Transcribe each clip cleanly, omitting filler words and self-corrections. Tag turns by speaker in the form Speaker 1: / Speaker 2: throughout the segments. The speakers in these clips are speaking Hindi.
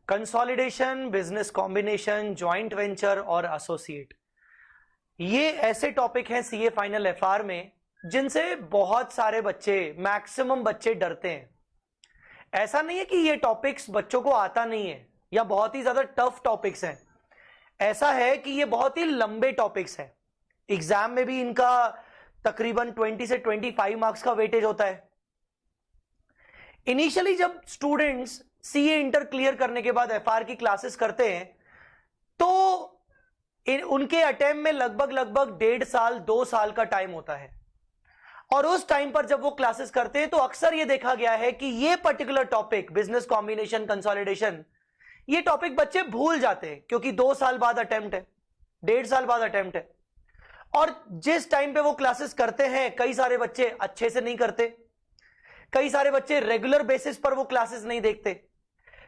Speaker 1: Consolidation, business combination, joint venture और एसोसिएट, ये ऐसे टॉपिक हैं सीए फाइनल एफआर में जिनसे बहुत सारे बच्चे, मैक्सिमम बच्चे डरते हैं। ऐसा नहीं है कि ये टॉपिक्स बच्चों को आता नहीं है या बहुत ही ज्यादा टफ टॉपिक्स हैं, ऐसा है कि ये बहुत ही लंबे टॉपिक्स हैं। एग्जाम में भी इनका तकरीबन 20 से 25 मार्क्स का वेटेज होता है। इनिशियली जब स्टूडेंट्स सीए इंटर क्लियर करने के बाद एफआर की क्लासेस करते हैं तो उनके अटेम्प्ट में लगभग 1.5 साल 2 साल का टाइम होता है, और उस टाइम पर जब वो क्लासेस करते हैं तो अक्सर ये देखा गया है कि ये particular topic business combination, consolidation, ये टॉपिक बच्चे भूल जाते हैं क्योंकि 2 साल बाद अटेम्प्ट है, 1.5 साल बाद अटेम्प्ट है। और जिस टाइम पे वो क्लासेस करते हैं कई सारे बच्चे अच्छे से नहीं करते, कई सारे बच्चे रेगुलर बेसिस पर वो क्लासेस नहीं देखते,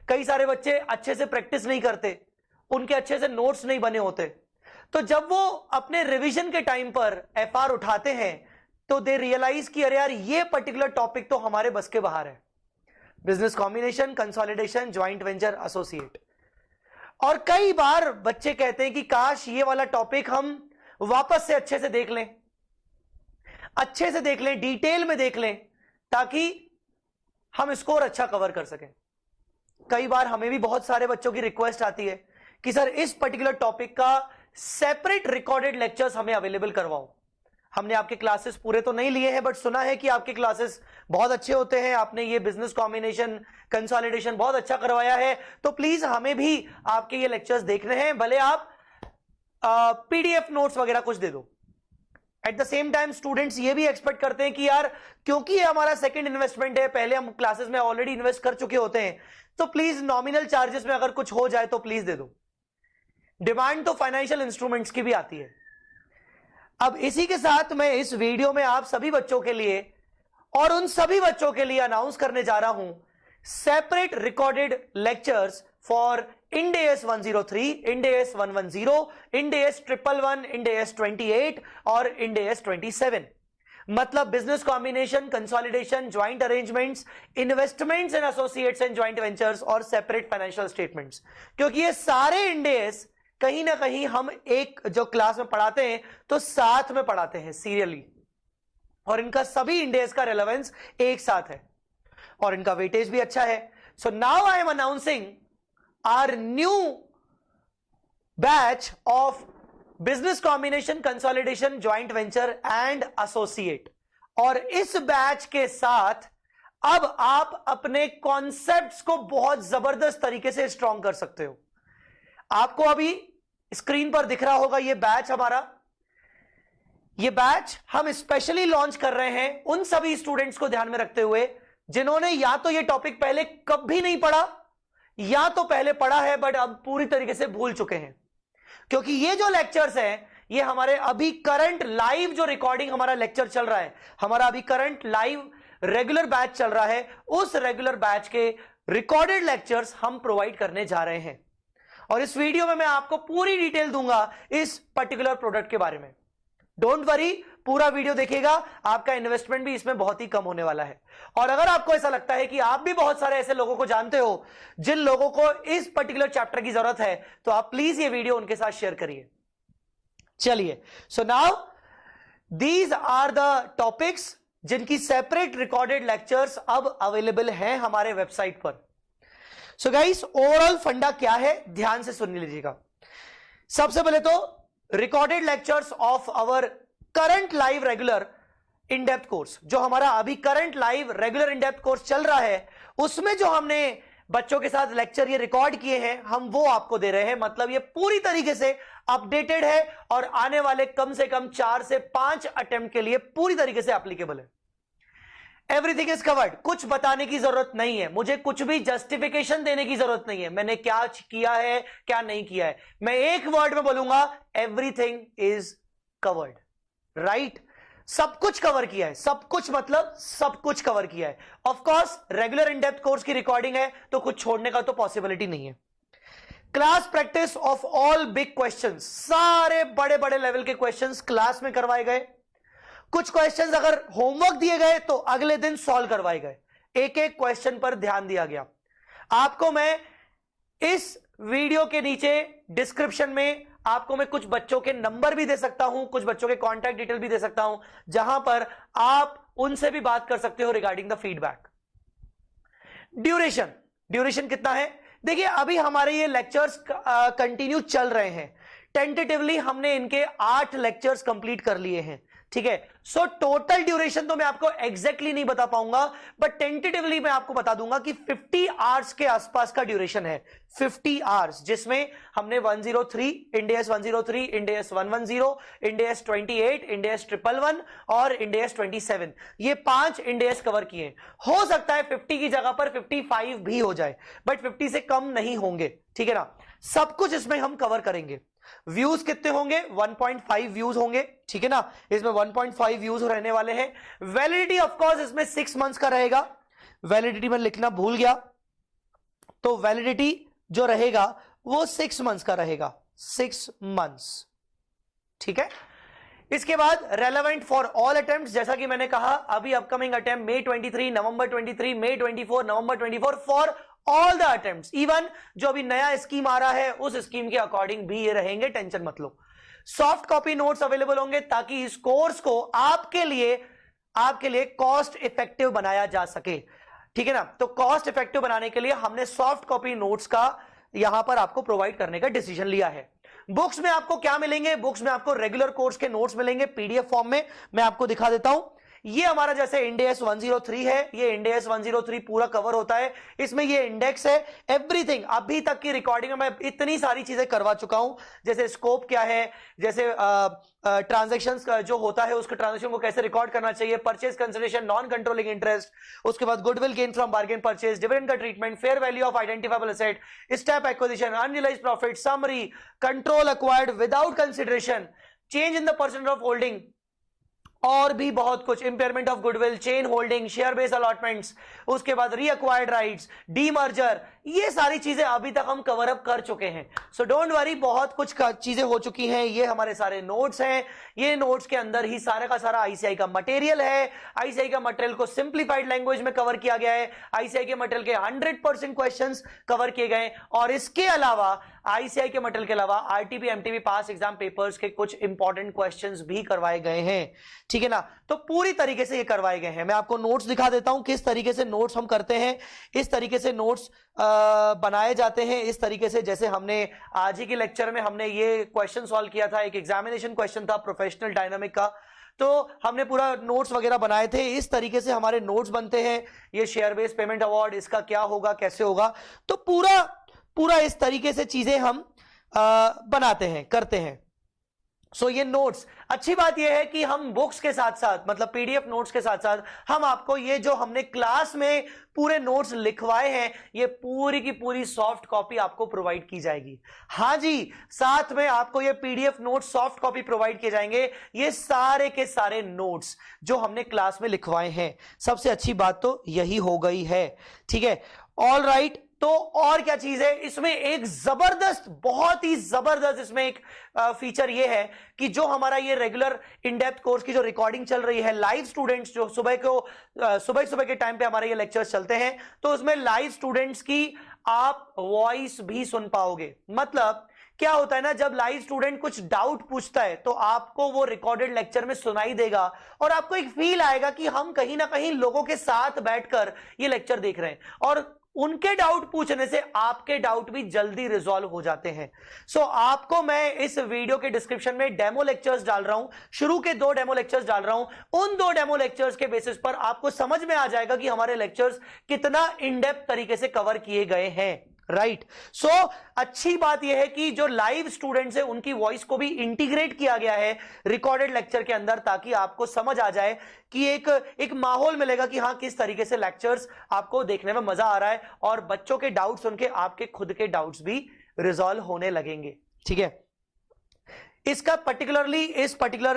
Speaker 1: कई सारे बच्चे अच्छे से प्रैक्टिस नहीं करते, उनके अच्छे से नोट्स नहीं बने होते। तो जब वो अपने रिवीजन के टाइम पर एफआर उठाते हैं तो दे रियलाइज कि अरे यार ये पर्टिकुलर टॉपिक तो हमारे बस के बाहर है, business combination, consolidation, joint venture, associate. और कई बार बच्चे कहते हैं कि काश ये वाला टॉपिक हम वापस से अच्छे से देख लें, अच्छे से देख लें, डिटेल में देख लें, ताकि हम स्कोर अच्छा कवर कर सकें। कई बार हमें भी बहुत सारे बच्चों की रिक्वेस्ट आती है कि सर इस पर्टिकुलर टॉपिक का सेपरेट रिकॉर्डेड लेक्चर्स हमें अवेलेबल करवाओ। हमने आपके क्लासेस पूरे तो नहीं लिए हैं, बट सुना है कि आपके क्लासेस बहुत अच्छे होते हैं, आपने ये बिजनेस कॉम्बिनेशन, कंसोलिडेशन बहुत अच्छा करवाया है, तो प्लीज हमें भी आपके ये लेक्चर्स देखने हैं, भले आप पीडीएफ नोट्स वगैरह कुछ दे दो। At the same time students ये भी एक्सपेक्ट करते हैं कि यार क्योंकि ये हमारा सेकंड इन्वेस्टमेंट है, पहले हम क्लासेस में ऑलरेडी इन्वेस्ट कर चुके होते हैं, तो प्लीज नॉमिनल चार्जेस में अगर कुछ हो जाए तो प्लीज दे दो। डिमांड तो फाइनेंशियल इंस्ट्रूमेंट्स की भी आती है। अब इसी के साथ मैं इस वीडियो में आप सभी बच्चों के लिए और उन सभी बच्चों के लिए अनाउंस करने जा रहा हूं separate recorded lectures for IND AS 103, IND AS 110, IND AS 111, IND AS 28 और IND AS 27। मतलब business combination, consolidation, joint arrangements, investments in associates and joint ventures और सेपरेट फाइनेंशियल स्टेटमेंट्स। क्योंकि ये सारे IND AS कहीं ना कहीं हम एक जो क्लास में पढ़ाते हैं तो साथ में पढ़ाते हैं सीरियली, और इनका सभी IND AS का रेलेवेंस एक साथ है और इनका वेटेज भी अच्छा है। So now I am announcing our new batch of business combination, consolidation, joint venture and associate। और इस बैच के साथ अब आप अपने कॉन्सेप्ट्स को बहुत जबरदस्त तरीके से स्ट्रॉन्ग कर सकते हो। आपको अभी स्क्रीन पर दिख रहा होगा ये बैच हमारा, ये बैच हम स्पेशली लॉन्च कर रहे हैं उन सभी स्टूडेंट्स को ध्यान में रखते हुए जिन्होंने या तो ये टॉपिक पहले कभी नहीं पढ़ा या तो पहले पढ़ा है बट अब पूरी तरीके से भूल चुके हैं। क्योंकि ये जो लेक्चर्स हैं ये हमारे अभी करंट लाइव जो रिकॉर्डिंग हमारा लेक्चर चल रहा है, हमारा अभी करंट लाइव रेगुलर बैच चल रहा है, उस रेगुलर बैच के रिकॉर्डेड लेक्चर्स हम प्रोवाइड करने जा रहे हैं। और इस वीडियो में मैं आपको पूरी डिटेल दूंगा इस पर्टिकुलर प्रोडक्ट के बारे में। डोंट वरी, पूरा वीडियो देखिएगा, आपका इन्वेस्टमेंट भी इसमें बहुत ही कम होने वाला है। और अगर आपको ऐसा लगता है कि आप भी बहुत सारे ऐसे लोगों को जानते हो जिन लोगों को इस पर्टिकुलर चैप्टर की जरूरत है, तो आप प्लीज ये वीडियो उनके साथ शेयर करिए। चलिए, so now these are the topics जिनकी सेपरेट रिकॉर्डेड लेक्चर्स अब अवेलेबल हैं हमारे वेबसाइट पर। सो गाइस, ओवरऑल फंडा क्या है ध्यान से सुन लीजिएगा। सबसे पहले तो recorded lectures of our current live regular in depth course, जो हमारा अभी current live regular in depth course चल रहा है, उसमें जो हमने बच्चों के साथ लेक्चर ये रिकॉर्ड किए हैं हम वो आपको दे रहे हैं। मतलब ये पूरी तरीके से अपडेटेड है और आने वाले कम से कम 4 से 5 अटेम्प्ट के लिए पूरी तरीके से एप्लीकेबल है। एवरीथिंग इज कवर्ड, कुछ बताने की जरूरत नहीं है, मुझे कुछ भी जस्टिफिकेशन देने की जरूरत नहीं है मैंने क्या किया है क्या नहीं किया है। मैं एक वर्ड में बोलूंगा, एवरीथिंग इज कवर्ड, राइट। सब कुछ कवर किया है, सब कुछ मतलब सब कुछ कवर किया है। Of course regular in depth course की रिकॉर्डिंग है तो कुछ छोड़ने का तो पॉसिबिलिटी नहीं है। Class practice of all big questions, सारे बड़े बड़े लेवल के क्वेश्चंस क्लास में करवाए गए। कुछ क्वेश्चंस अगर होमवर्क दिए गए तो अगले दिन सॉल्व करवाए गए, एक एक क्वेश्चन पर ध्यान दिया गया। आपको मैं इस वीडियो के नीचे डिस्क्रिप्शन में आपको मैं कुछ बच्चों के नंबर भी दे सकता हूं, कुछ बच्चों के कॉन्टैक्ट डिटेल भी दे सकता हूं, जहां पर आप उनसे भी बात कर सकते हो रिगार्डिंग द फीडबैक। ड्यूरेशन कितना है? देखिए अभी हमारे ये लेक्चर्स कंटिन्यू चल रहे हैं। टेंटेटिवली हमने इनके 8 लेक्चर्स कंप्लीट कर लिए हैं, ठीक है। सो टोटल ड्यूरेशन तो मैं आपको एग्जैक्टली नहीं बता पाऊंगा, बट टेंटेटिवली मैं आपको बता दूंगा कि 50 आवर्स के आसपास का ड्यूरेशन है। 50 आवर्स, जिसमें हमने 103, इंडेस 103, इंडेस 110, इंडेस 28, इंडेस 111 और इंडेस 27, ये 5 इंडेस कवर किए। हो सकता है 50 की जगह पर 55 भी हो जाए, बट 50 से कम नहीं होंगे, ठीक है ना। सब कुछ इसमें हम कवर करेंगे। व्यूज कितने होंगे? 1.5 व्यूज होंगे, ठीक है ना। इसमें 1.5 व्यूज रहने वाले हैं। वैलिडिटी ऑफ कोर्स इसमें 6 मंथ्स का रहेगा। वैलिडिटी में लिखना भूल गया, तो वैलिडिटी जो रहेगा वो 6 मंथ्स का रहेगा, 6 मंथ्स, ठीक है। इसके बाद रेलेवेंट फॉर ऑल अटेम्प्ट्स, जैसा कि मैंने कहा अभी upcoming attempt May 23, November 23, May 24, November 24 for all the attempts. Even जो अभी नया स्कीम आ रहा है उस स्कीम के अकॉर्डिंग भी ये रहेंगे, टेंशन मत लो। सॉफ्ट कॉपी नोट्स अवेलेबल होंगे ताकि इस कोर्स को आपके लिए कॉस्ट इफेक्टिव बनाया जा सके, ठीक है ना। तो कॉस्ट इफेक्टिव बनाने के लिए हमने सॉफ्ट कॉपी नोट्स का यहां पर आपको प्रोवाइड करने का डिसीजन लिया है। बुक्स में आपको क्या मिलेंगे? बुक्स में आपको रेगुलर कोर्स के नोट्स मिलेंगे पीडीएफ फॉर्म में। मैं आपको दिखा देता हूं। ये हमारा जैसे इंडेस 103 है, ये इंडेस 103 पूरा कवर होता है। इसमें ये इंडेक्स है, एवरीथिंग। अभी तक की रिकॉर्डिंग में मैं इतनी सारी चीजें करवा चुका हूं, जैसे स्कोप क्या है, जैसे ट्रांजैक्शंस जो होता है उसके ट्रांजैक्शन को कैसे रिकॉर्ड करना चाहिए, purchase consideration, non controlling interest, उसके बाद goodwill gain from bargain purchase, dividend का treatment, fair value of identifiable asset, step acquisition, unrealised profit, summary, control acquired without consideration, change in the percentage of holding, और भी बहुत कुछ, impairment of goodwill, chain holding, share base allotments, उसके बाद रीअक्वायर्ड राइट्स, डीमर्जर, ये सारी चीजें अभी तक हम कवर अप कर चुके हैं। सो डोंट वरी, बहुत कुछ चीजें हो चुकी हैं। ये हमारे सारे नोट्स हैं। ये नोट्स के अंदर ही सारा का सारा आईसीआई का मटेरियल है। आईसीआई का मटेरियल को सिंप्लीफाइड लैंग्वेज में कवर किया गया है। आईसीआई के मटेरियल के 100% क्वेश्चंस कवर किए गए, और इसके अलावा आईसीआई के मटेरियल के अलावा आरटीपी एमटीपी पास एग्जाम पेपर्स के कुछ इंपॉर्टेंट क्वेश्चंस भी करवाए गए हैं, ठीक है ना। तो पूरी तरीके से ये करवाए गए हैं। मैं आपको नोट्स दिखा देता हूं किस तरीके से नोट्स हम करते हैं। इस तरीके से नोट्स बनाए जाते हैं, इस तरीके से जैसे हमने आज ही के लेक्चर में हमने ये क्वेश्चन सॉल्व किया था। एक एग्जामिनेशन क्वेश्चन था प्रोफेशनल डायनामिक का, तो हमने पूरा नोट्स वगैरह बनाए थे। इस तरीके से हमारे नोट्स बनते हैं। ये शेयर बेस्ड पेमेंट अवार्ड, इसका क्या होगा, कैसे होगा, तो पूरा इस तरीके से चीजें हम बनाते हैं, करते हैं। सो ये नोट्स, अच्छी बात यह है कि हम बुक्स के साथ साथ, मतलब पीडीएफ नोट्स के साथ साथ, हम आपको ये जो हमने क्लास में पूरे नोट्स लिखवाए हैं, ये पूरी की पूरी सॉफ्ट कॉपी आपको प्रोवाइड की जाएगी। हाँ जी, साथ में आपको ये PDF notes soft copy provide किए जाएंगे। ये सारे के सारे नोट्स जो हमने क्लास में लिखवाए हैं, सबसे अच्छी बात तो यही हो गई है, ठीक है। ऑल राइट, तो और क्या चीज है इसमें? एक जबरदस्त, बहुत ही जबरदस्त इसमें एक फीचर ये है कि जो हमारा ये रेगुलर इन डेप्थ कोर्स की जो रिकॉर्डिंग चल रही है, लाइव स्टूडेंट्स जो सुबह के टाइम पे हमारे ये लेक्चर्स चलते हैं, तो उसमें लाइव स्टूडेंट्स की आप वॉइस भी सुन पाओगे। मतलब क्या होता है ना, जब लाइव स्टूडेंट कुछ डाउट पूछता है तो आपको वो रिकॉर्डेड लेक्चर में सुनाई देगा, और आपको एक फील आएगा कि हम कहीं ना कहीं लोगों के साथ बैठकर ये लेक्चर देख रहे हैं, और उनके डाउट पूछने से आपके डाउट भी जल्दी रिजॉल्व हो जाते हैं। सो आपको मैं इस वीडियो के डिस्क्रिप्शन में डेमो लेक्चर्स डाल रहा हूं, शुरू के 2 डेमो लेक्चर्स डाल रहा हूं। उन 2 डेमो लेक्चर्स के बेसिस पर आपको समझ में आ जाएगा कि हमारे लेक्चर्स कितना इन डेप्थ तरीके से कवर किए गए हैं, राइट। सो अच्छी बात यह है कि जो लाइव स्टूडेंट्स है उनकी वॉइस को भी इंटीग्रेट किया गया है रिकॉर्डेड लेक्चर के अंदर, ताकि आपको समझ आ जाए कि एक माहौल मिलेगा कि हाँ किस तरीके से लेक्चर्स आपको देखने में मजा आ रहा है, और बच्चों के डाउट्स सुन के आपके खुद के डाउट्स भी रिजॉल्व होने लगेंगे, ठीक है। इसका पर्टिकुलरली इस पर्टिकुलर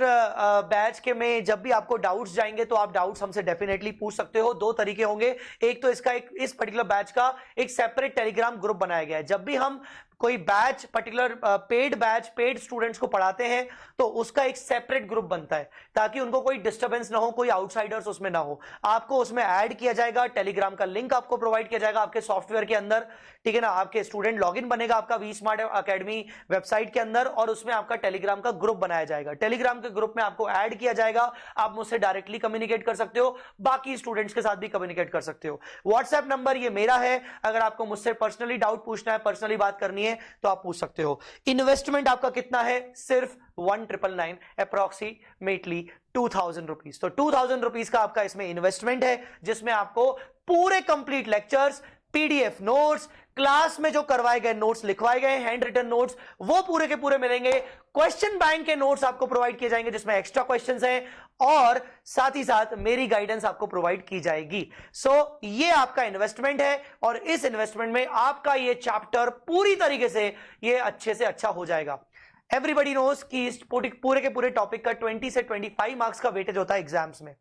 Speaker 1: बैच के में जब भी आपको डाउट्स जाएंगे तो आप डाउट्स हमसे डेफिनेटली पूछ सकते हो। 2 तरीके होंगे, एक तो इसका इस पर्टिकुलर बैच का एक सेपरेट टेलीग्राम ग्रुप बनाया गया है। जब भी हम कोई batch particular paid batch paid students को पढ़ाते हैं तो उसका एक सेपरेट ग्रुप बनता है ताकि उनको कोई डिस्टर्बेंस ना हो, कोई आउटसाइडर्स उसमें ना हो। आपको उसमें ऐड किया जाएगा, टेलीग्राम का लिंक आपको प्रोवाइड किया जाएगा आपके सॉफ्टवेयर के अंदर, ठीक है ना। आपके स्टूडेंट लॉगिन बनेगा आपका वी स्मार्ट अकेडमी वेबसाइट के अंदर और उसमें आपका टेलीग्राम का ग्रुप बनाया जाएगा। टेलीग्राम के ग्रुप में आपको ऐड किया जाएगा, आप मुझसे डायरेक्टली कम्युनिकेट कर सकते हो, बाकी स्टूडेंट्स के साथ भी कम्युनिकेट कर सकते हो। व्हाट्सएप नंबर ये मेरा है, अगर आपको मुझसे पर्सनली डाउट पूछना है, पर्सनली बात करनी है तो आप पूछ सकते हो। इन्वेस्टमेंट आपका कितना है? सिर्फ 1999, अप्रोक्सीमेटली 2000 रुपीज। तो 2000 रुपीज का आपका इसमें इन्वेस्टमेंट है जिसमें आपको पूरे complete lectures, PDF notes, class में जो करवाए गए नोट्स, लिखवाए गए हैंड रिटन नोट्स, वो पूरे के पूरे मिलेंगे। क्वेश्चन बैंक के नोट्स आपको प्रोवाइड किए जाएंगे जिसमें एक्स्ट्रा क्वेश्चंस हैं और साथ ही साथ मेरी गाइडेंस आपको प्रोवाइड की जाएगी। सो ये आपका इन्वेस्टमेंट है और इस इन्वेस्टमेंट में आपका ये चैप्टर पूरी तरीके से ये अच्छे से अच्छा हो जाएगा। एवरीबडी नोज कि इस पूरे के पूरे टॉपिक का 20 से 25 मार्क्स का वेटेज होता है एग्जाम्स में।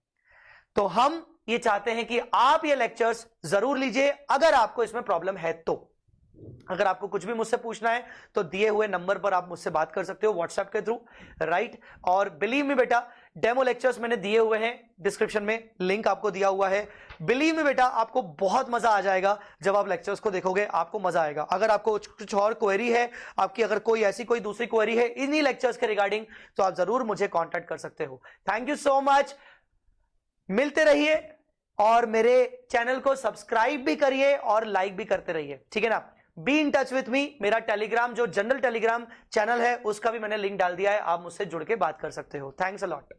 Speaker 1: तो हम ये चाहते हैं कि आप ये लेक्चर्स जरूर लीजिए अगर आपको इसमें प्रॉब्लम है तो। अगर आपको कुछ भी मुझसे पूछना है तो दिए हुए नंबर पर आप मुझसे बात कर सकते हो व्हाट्सएप के थ्रू, राइट। और बिलीव मी बेटा, डेमो लेक्चर्स मैंने दिए हुए हैं डिस्क्रिप्शन में, लिंक आपको दिया हुआ है। बिलीव मी बेटा, आपको बहुत मजा आ जाएगा जब आप लेक्चर्स को देखोगे, आपको मजा आएगा। अगर आपको कुछ और क्वेरी है, आपकी अगर कोई ऐसी कोई दूसरी क्वेरी है इन्हीं लेक्चर्स के रिगार्डिंग, तो आप जरूर मुझे कॉन्टैक्ट कर सकते हो। थैंक यू सो मच, मिलते रहिए और मेरे चैनल को सब्सक्राइब भी करिए और लाइक भी करते रहिए, ठीक है ना। Be in touch with me, मेरा टेलीग्राम जो जनरल टेलीग्राम चैनल है उसका भी मैंने लिंक डाल दिया है, आप मुझसे जुड़ के बात कर सकते हो। Thanks a lot.